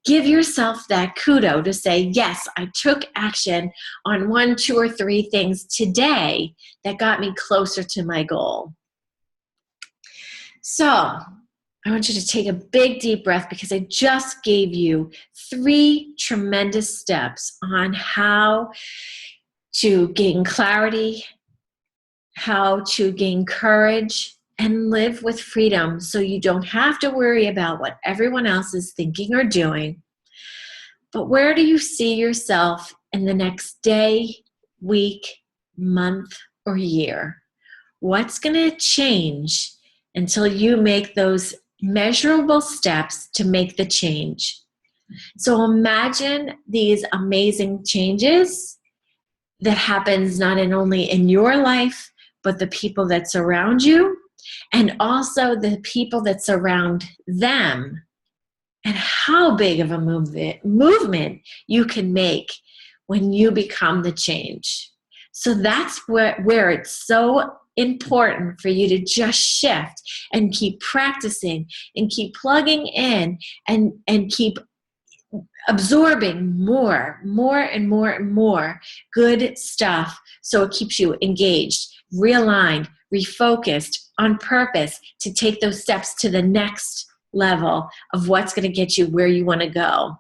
[SPEAKER 1] give yourself that kudo to say, yes, I took action on 1, 2, or 3 things today that got me closer to my goal. So I want you to take a big deep breath, because I just gave you 3 tremendous steps on how to gain clarity, how to gain courage, and live with freedom so you don't have to worry about what everyone else is thinking or doing. But where do you see yourself in the next day, week, month, or year? What's going to change until you make those measurable steps to make the change? So imagine these amazing changes that happens not only in your life, but the people that surround you, and also the people that surround them, and how big of a movement you can make when you become the change. So that's where it's so important for you to just shift and keep practicing and keep plugging in and keep absorbing more and more good stuff, so it keeps you engaged, realigned, refocused, on purpose to take those steps to the next level of what's going to get you where you want to go.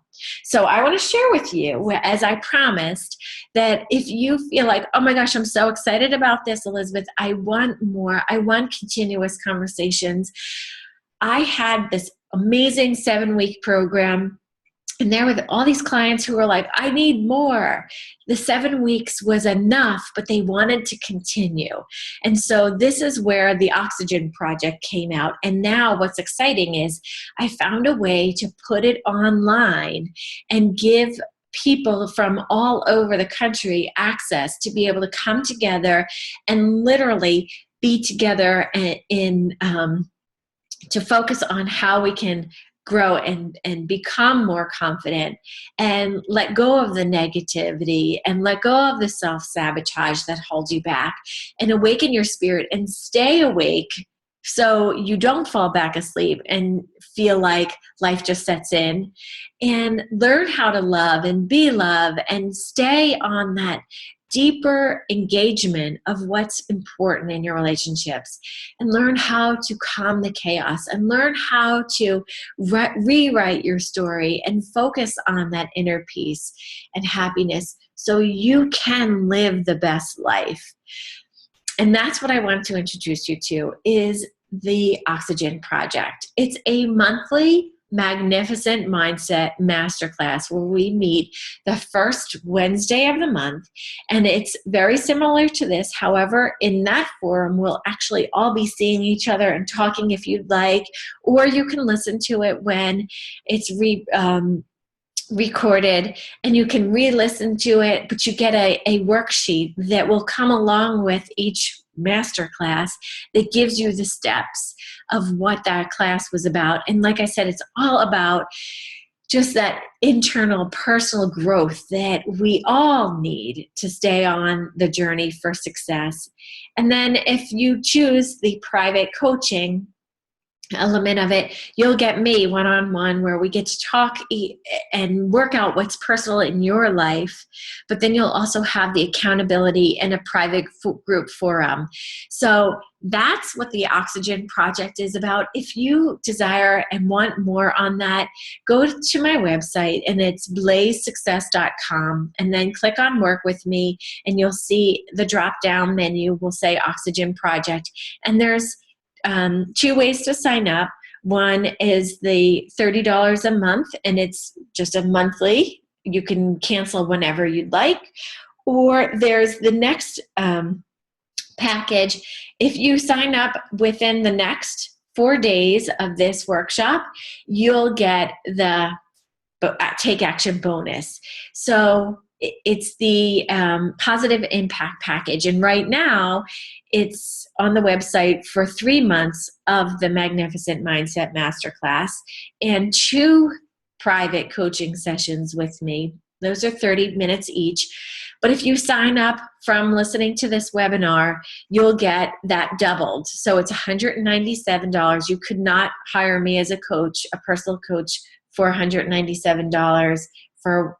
[SPEAKER 1] So I want to share with you, as I promised, that if you feel like, oh my gosh, I'm so excited about this, Elizabeth, I want more, I want continuous conversations. I had this amazing 7-week program, and there were all these clients who were like, I need more. The 7 weeks was enough, but they wanted to continue. And so this is where the Oxygen Project came out. And now what's exciting is I found a way to put it online and give people from all over the country access to be able to come together and literally be together to focus on how we can grow and become more confident, and let go of the negativity and let go of the self-sabotage that holds you back, and awaken your spirit and stay awake so you don't fall back asleep and feel like life just sets in, and learn how to love and be love and stay on that deeper engagement of what's important in your relationships, and learn how to calm the chaos, and learn how to rewrite your story and focus on that inner peace and happiness so you can live the best life. And that's what I want to introduce you to, is the Oxygen Project. It's a monthly magnificent mindset masterclass where we meet the first Wednesday of the month. And it's very similar to this. However, in that forum, we'll actually all be seeing each other and talking if you'd like, or you can listen to it when it's recorded, and you can re-listen to it, but you get a worksheet that will come along with each masterclass that gives you the steps of what that class was about. And like I said, it's all about just that internal personal growth that we all need to stay on the journey for success. And then if you choose the private coaching element of it, you'll get me one-on-one, where we get to talk and work out what's personal in your life, but then you'll also have the accountability in a private group forum. So that's what the Oxygen Project is about. If you desire and want more on that, go to my website, and it's blazesuccess.com, and then click on Work With Me, and you'll see the drop-down menu will say Oxygen Project, and there's two ways to sign up. One is the $30 a month, and it's just a monthly. You can cancel whenever you'd like. Or there's the next package. If you sign up within the next 4 days of this workshop, you'll get the Take Action bonus. So it's the positive impact package. And right now, it's on the website for 3 months of the Magnificent Mindset Masterclass and 2 private coaching sessions with me. Those are 30 minutes each. But if you sign up from listening to this webinar, you'll get that doubled. So it's $197. You could not hire me as a coach, a personal coach, for $197 for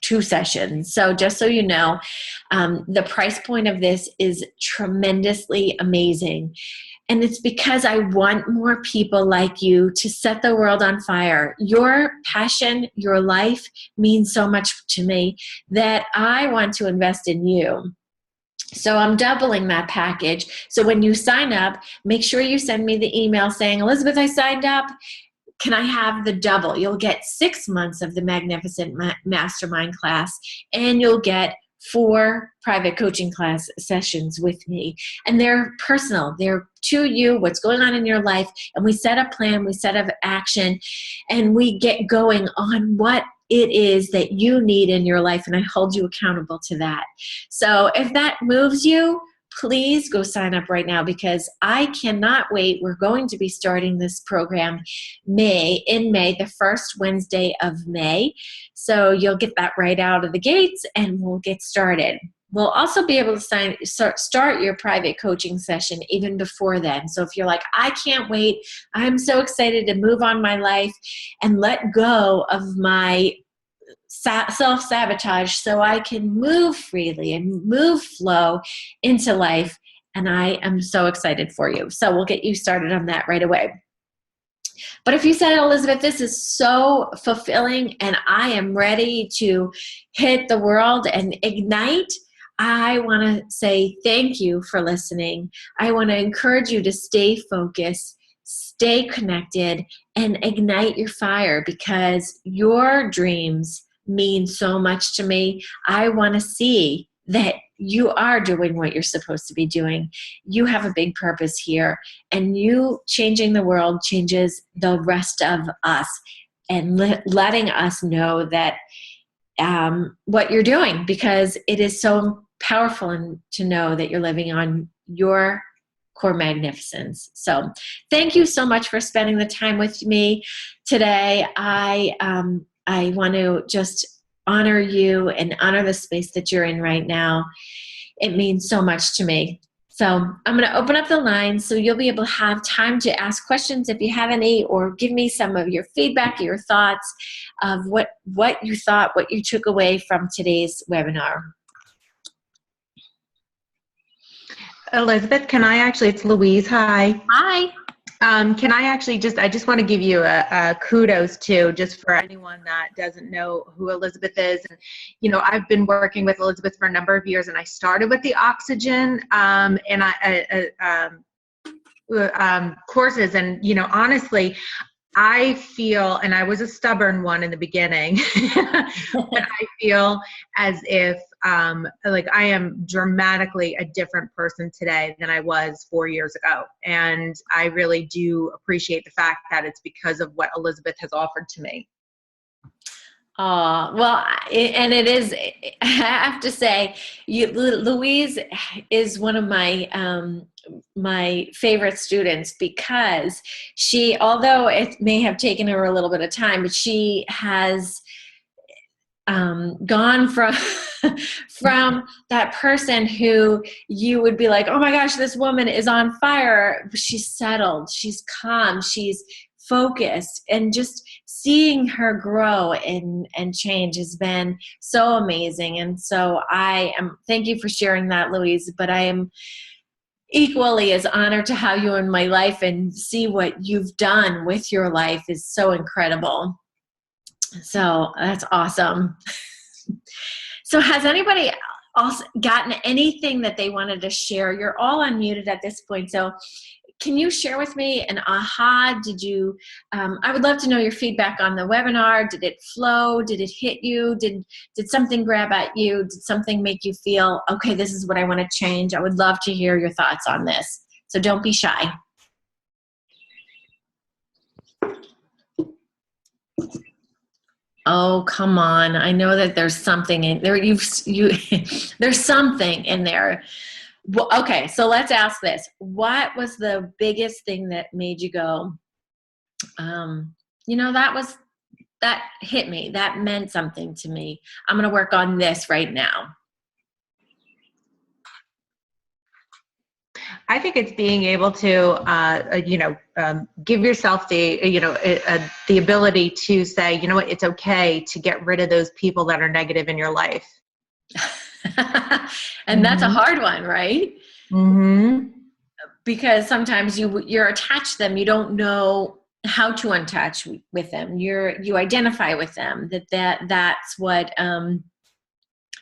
[SPEAKER 1] 2 sessions. So just so you know, the price point of this is tremendously amazing. And it's because I want more people like you to set the world on fire. Your passion, your life means so much to me that I want to invest in you. So I'm doubling that package. So when you sign up, make sure you send me the email saying, Elizabeth, I signed up. Can I have the double? You'll get 6 months of the Magnificent Mastermind class, and you'll get 4 private coaching class sessions with me. And they're personal. They're to you, what's going on in your life. And we set a plan, we set up action, and we get going on what it is that you need in your life. And I hold you accountable to that. So if that moves you, please go sign up right now, because I cannot wait. We're going to be starting this program in May, the first Wednesday of May. So you'll get that right out of the gates, and we'll get started. We'll also be able to start your private coaching session even before then. So if you're like, I can't wait, I'm so excited to move on my life and let go of my self-sabotage so I can move freely and move flow into life. And I am so excited for you. So we'll get you started on that right away. But if you said, Elizabeth, this is so fulfilling and I am ready to hit the world and ignite, I want to say thank you for listening. I want to encourage you to stay focused, stay connected, and ignite your fire, because your dreams mean so much to me. I want to see that you are doing what you're supposed to be doing. You have a big purpose here, and you changing the world changes the rest of us, and letting us know that what you're doing, because it is so powerful to know that you're living on your core magnificence. So thank you so much for spending the time with me today. I want to just honor you and honor the space that you're in right now. It means so much to me. So I'm going to open up the line so you'll be able to have time to ask questions if you have any, or give me some of your feedback, your thoughts of what you thought, what you took away from today's webinar.
[SPEAKER 2] Elizabeth, it's Louise. Hi.
[SPEAKER 1] Hi.
[SPEAKER 2] Can I actually I just want to give you a kudos too, just for anyone that doesn't know who Elizabeth is. And, I've been working with Elizabeth for a number of years, and I started with the oxygen courses. And, honestly, I feel, and I was a stubborn one in the beginning, but I feel as if like I am dramatically a different person today than I was 4 years ago. And I really do appreciate the fact that it's because of what Elizabeth has offered to me.
[SPEAKER 1] Well, and it is, I have to say, Louise is one of my favorite students, because she, although it may have taken her a little bit of time, but she has gone from from that person who you would be like, oh my gosh, this woman is on fire. She's settled, she's calm, she's focused, and just seeing her grow and change has been so amazing. And so thank you for sharing that, Louise, but I am equally as honored to have you in my life and see what you've done with your life is so incredible. So that's awesome. So has anybody else gotten anything that they wanted to share? You're all unmuted at this point. So can you share with me an aha? Did you, I would love to know your feedback on the webinar. Did it flow? Did it hit you? Did something grab at you? Did something make you feel, okay, this is what I want to change? I would love to hear your thoughts on this. So don't be shy. Oh, come on. I know that there's something in there. There's something in there. Well, okay, so let's ask this. What was the biggest thing that made you go, that hit me, that meant something to me. I'm going to work on this right now.
[SPEAKER 2] I think it's being able to, give yourself the ability to say, you know what, it's okay to get rid of those people that are negative in your life.
[SPEAKER 1] And that's a hard one, right?
[SPEAKER 2] Mm-hmm.
[SPEAKER 1] Because sometimes you're attached to them. You don't know how to untouch with them. You identify with them. That's what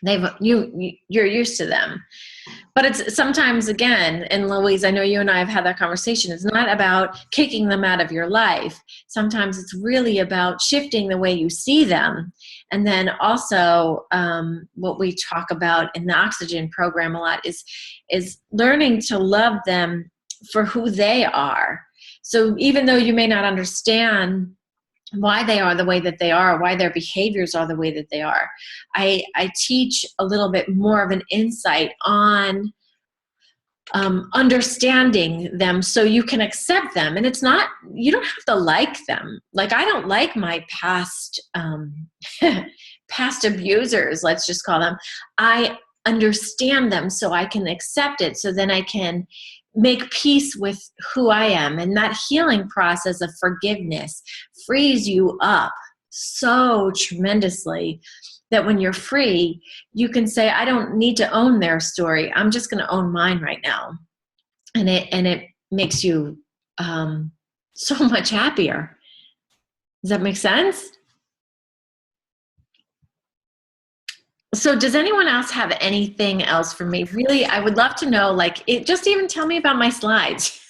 [SPEAKER 1] you're used to them. But it's sometimes, again, and Louise, I know you and I have had that conversation, it's not about kicking them out of your life. Sometimes it's really about shifting the way you see them. And then also what we talk about in the Oxygen program a lot is learning to love them for who they are. So even though you may not understand why they are the way that they are, why their behaviors are the way that they are, I teach a little bit more of an insight on understanding them so you can accept them. And it's not, you don't have to like them. Like, I don't like my past past abusers, let's just call them. I understand them so I can accept it, so then I can make peace with who I am. And that healing process of forgiveness frees you up so tremendously that when you're free, you can say, I don't need to own their story. I'm just going to own mine right now. And it makes you so much happier. Does that make sense? So does anyone else have anything else for me? Really, I would love to know, just even tell me about my slides.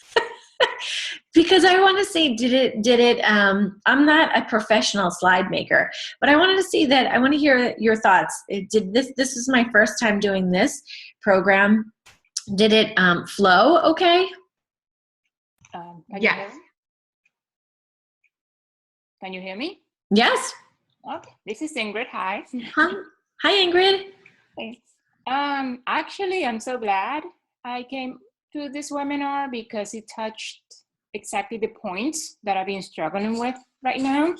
[SPEAKER 1] Because I want to see, I'm not a professional slide maker, but I wanted to see that, I want to hear your thoughts. This is my first time doing this program. Did it flow okay?
[SPEAKER 2] Yes.
[SPEAKER 3] Can you hear me?
[SPEAKER 1] Yes.
[SPEAKER 3] Okay. This is Ingrid. Hi.
[SPEAKER 1] Hi, Ingrid.
[SPEAKER 3] Thanks. Actually, I'm so glad I came to this webinar because it touched exactly the points that I've been struggling with right now,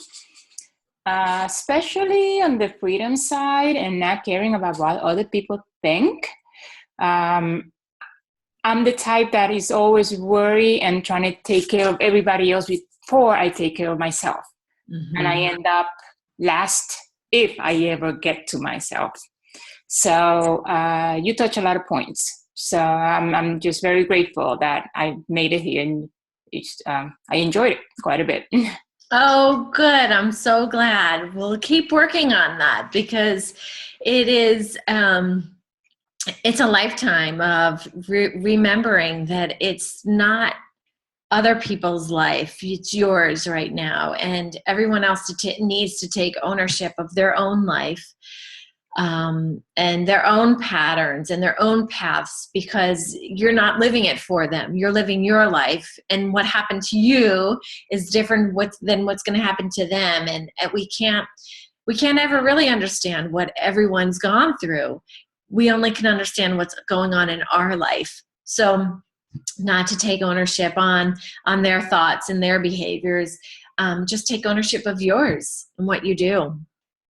[SPEAKER 3] especially on the freedom side and not caring about what other people think. I'm the type that is always worried and trying to take care of everybody else before I take care of myself. Mm-hmm. And I end up last if I ever get to myself. So you touch a lot of points. So I'm just very grateful that I made it here, and I enjoyed it quite a bit.
[SPEAKER 1] Oh, good. I'm so glad. We'll keep working on that because it is, it's a lifetime of remembering that it's not other people's life. It's yours right now. And everyone else needs to take ownership of their own life, and their own patterns and their own paths, because you're not living it for them. You're living your life, and what happened to you is different than what's going to happen to them. And we can't ever really understand what everyone's gone through. We only can understand what's going on in our life. So not to take ownership on their thoughts and their behaviors. Just take ownership of yours and what you do.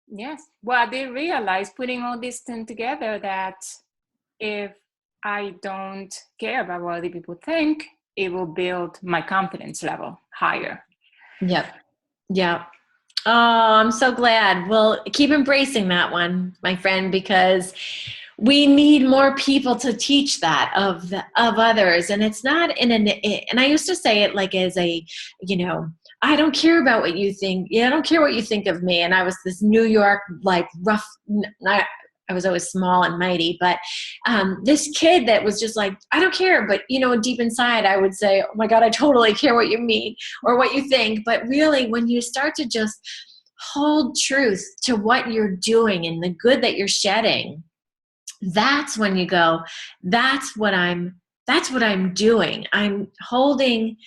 [SPEAKER 3] Yes. Well, I did realize, putting all this thing together, that if I don't care about what other people think, it will build my confidence level higher.
[SPEAKER 1] Yep. Yep. Oh, I'm so glad. Well, keep embracing that one, my friend, because we need more people to teach that of others. And it's not and I used to say it like as a, I don't care about what you think. Yeah, I don't care what you think of me. And I was this New York, like rough, I was always small and mighty, but this kid that was just like, I don't care. But, deep inside, I would say, oh my God, I totally care what you mean or what you think. But really, when you start to just hold truth to what you're doing and the good that you're shedding, that's when you go, that's what I'm doing. I'm holding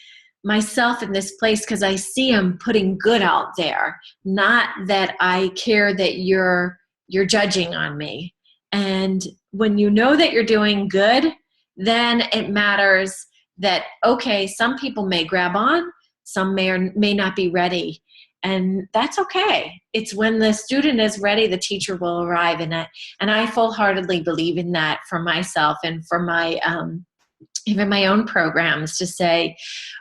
[SPEAKER 1] myself in this place because I see I'm putting good out there, not that I care that you're judging on me. And when you know that you're doing good, then it matters that, okay, some people may grab on, some may or may not be ready. And that's okay. It's when the student is ready, the teacher will arrive in it. And I full-heartedly believe in that for myself and for my even my own programs, to say,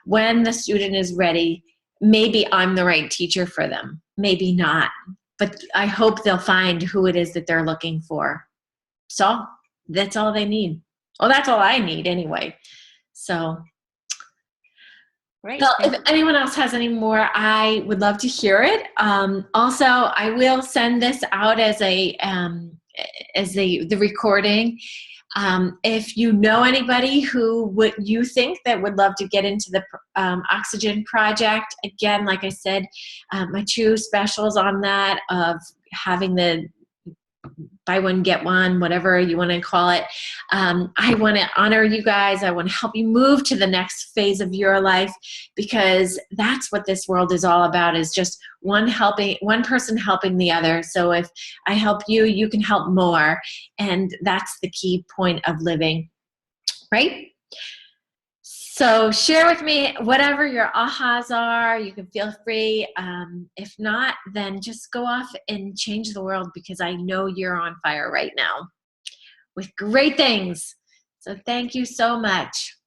[SPEAKER 1] when the student is ready, maybe I'm the right teacher for them, maybe not, but I hope they'll find who it is that they're looking for. So that's all they need. Well, that's all I need anyway. So
[SPEAKER 3] Great.
[SPEAKER 1] well, if anyone else has any more, I would love to hear it. Also, I will send this out as the recording. If you know anybody who you think that would love to get into the Oxygen Project, again, like I said, my 2 specials on that of having the buy one, get one, whatever you want to call it. I want to honor you guys. I want to help you move to the next phase of your life, because that's what this world is all about, is just one person helping the other. So if I help you, you can help more. And that's the key point of living, right? So share with me whatever your ahas are. You can feel free. If not, then just go off and change the world, because I know you're on fire right now with great things. So thank you so much.